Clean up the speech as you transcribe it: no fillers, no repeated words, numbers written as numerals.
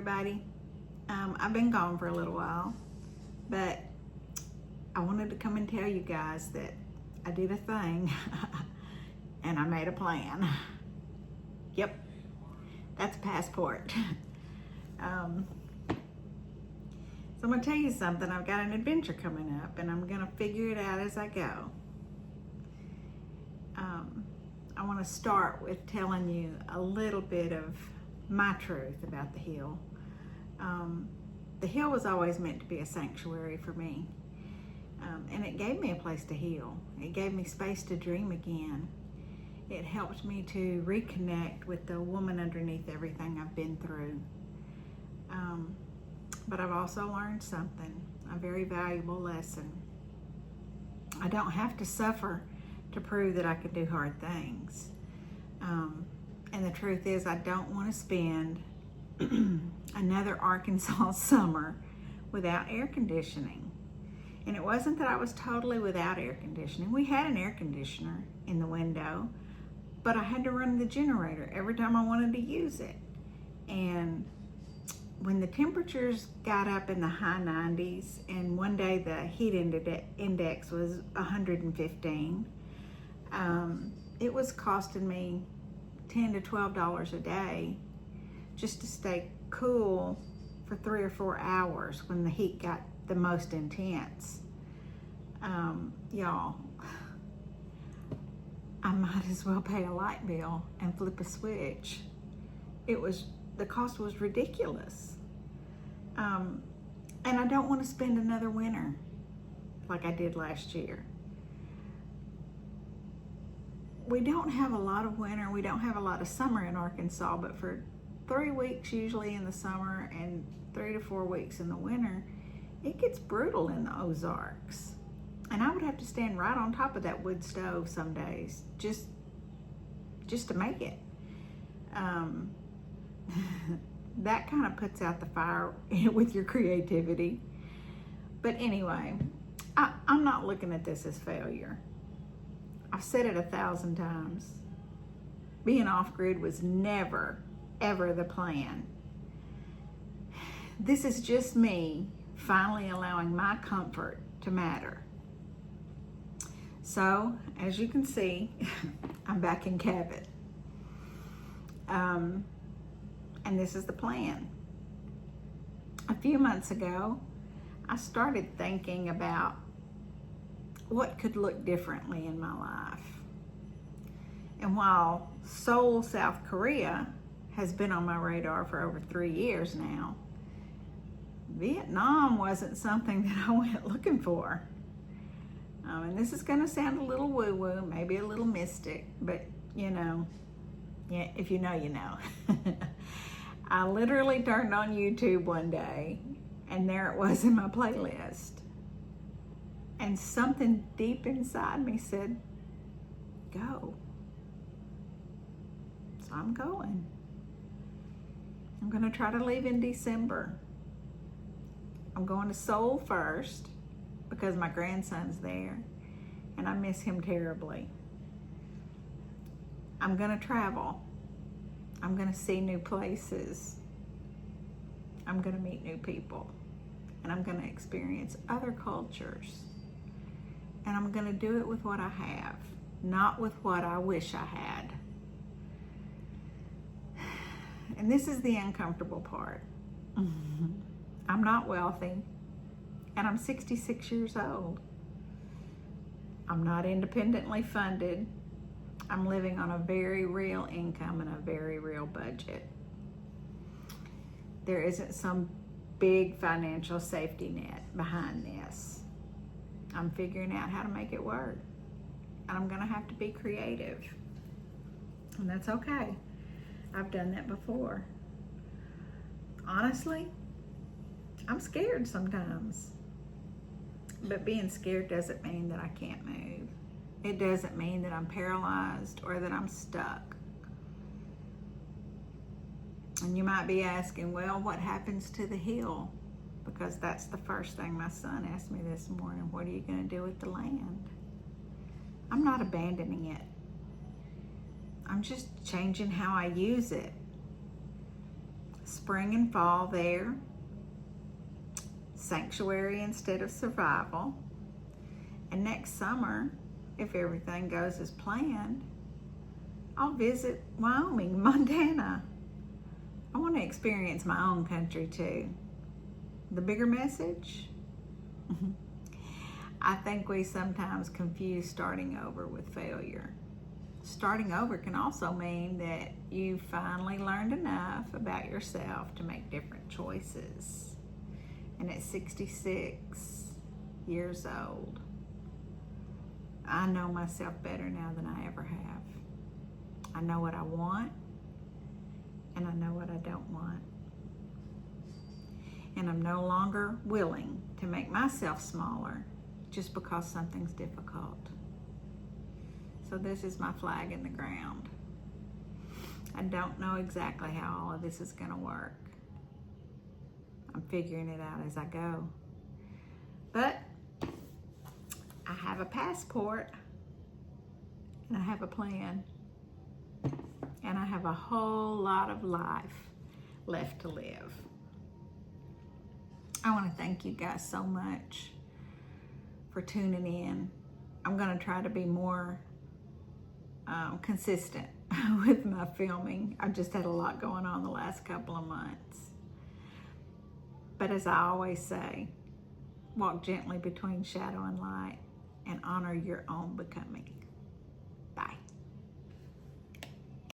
everybody. I've been gone for a little while, but I wanted to come and tell you guys that I did a thing and I made a plan. Yep, that's a passport. So I'm gonna tell you something. I've got an adventure coming up and I'm gonna figure it out as I go. I want to start with telling you a little bit of my truth about the Hill. The Hill was always meant to be a sanctuary for me, and it gave me a place to heal. It gave me space to dream again. It helped me to reconnect with the woman underneath everything I've been through. But I've also learned something, a very valuable lesson. I don't have to suffer to prove that I can do hard things. And the truth is, I don't want to spend another Arkansas summer without air conditioning. And it wasn't that I was totally without air conditioning. We had an air conditioner in the window, but I had to run the generator every time I wanted to use it. And when the temperatures got up in the high 90s, and one day the heat index was 115, it was costing me $10 to $12 a day just to stay cool for 3 or 4 hours when the heat got the most intense. Y'all, I might as well pay a light bill and flip a switch. The cost was ridiculous. And I don't want to spend another winter like I did last year. We don't have a lot of winter, we don't have a lot of summer in Arkansas, but for 3 weeks usually in the summer and 3 to 4 weeks in the winter, it gets brutal in the Ozarks. And I would have to stand right on top of that wood stove some days just to make it. That kind of puts out the fire with your creativity. But anyway, I'm not looking at this as failure. I've said it 1,000 times. Being off-grid was never, ever the plan. This is just me finally allowing my comfort to matter. So, as you can see, I'm back in Cabot. And this is the plan. A few months ago, I started thinking about what could look differently in my life. And while Seoul, South Korea has been on my radar for over 3 years now, Vietnam wasn't something that I went looking for. And this is going to sound a little woo-woo, maybe a little mystic, but yeah, if you know, you know. I literally turned on YouTube one day, and there it was in my playlist. And something deep inside me said, go. So I'm going. I'm going to try to leave in December. I'm going to Seoul first because my grandson's there and I miss him terribly. I'm going to travel. I'm going to see new places. I'm going to meet new people. And I'm going to experience other cultures. And I'm going to do it with what I have, not with what I wish I had. And this is the uncomfortable part. I'm not wealthy, and I'm 66 years old. I'm not independently funded. I'm living on a very real income and a very real budget. There isn't some big financial safety net behind this. I'm figuring out how to make it work. And I'm gonna have to be creative. And that's okay. I've done that before. Honestly, I'm scared sometimes. But being scared doesn't mean that I can't move. It doesn't mean that I'm paralyzed or that I'm stuck. And you might be asking, well, what happens to the Hill? Because that's the first thing my son asked me this morning. What are you going to do with the land? I'm not abandoning it. I'm just changing how I use it. spring and fall there, sanctuary instead of survival. And next summer, if everything goes as planned, I'll visit Wyoming, Montana. I want to experience my own country too. The bigger message? I think we sometimes confuse starting over with failure. Starting over can also mean that you finally learned enough about yourself to make different choices. And at 66 years old, I know myself better now than I ever have. I know what I want, and I know what I don't want. And I'm no longer willing to make myself smaller just because something's difficult. So this is my flag in the ground. I don't know exactly how all of this is going to work. I'm figuring it out as I go. But I have a passport, and I have a plan, and I have a whole lot of life left to live. I want to thank you guys so much for tuning in. I'm going to try to be more consistent with my filming. I've just had a lot going on the last couple of months. But as I always say, walk gently between shadow and light and honor your own becoming. Bye.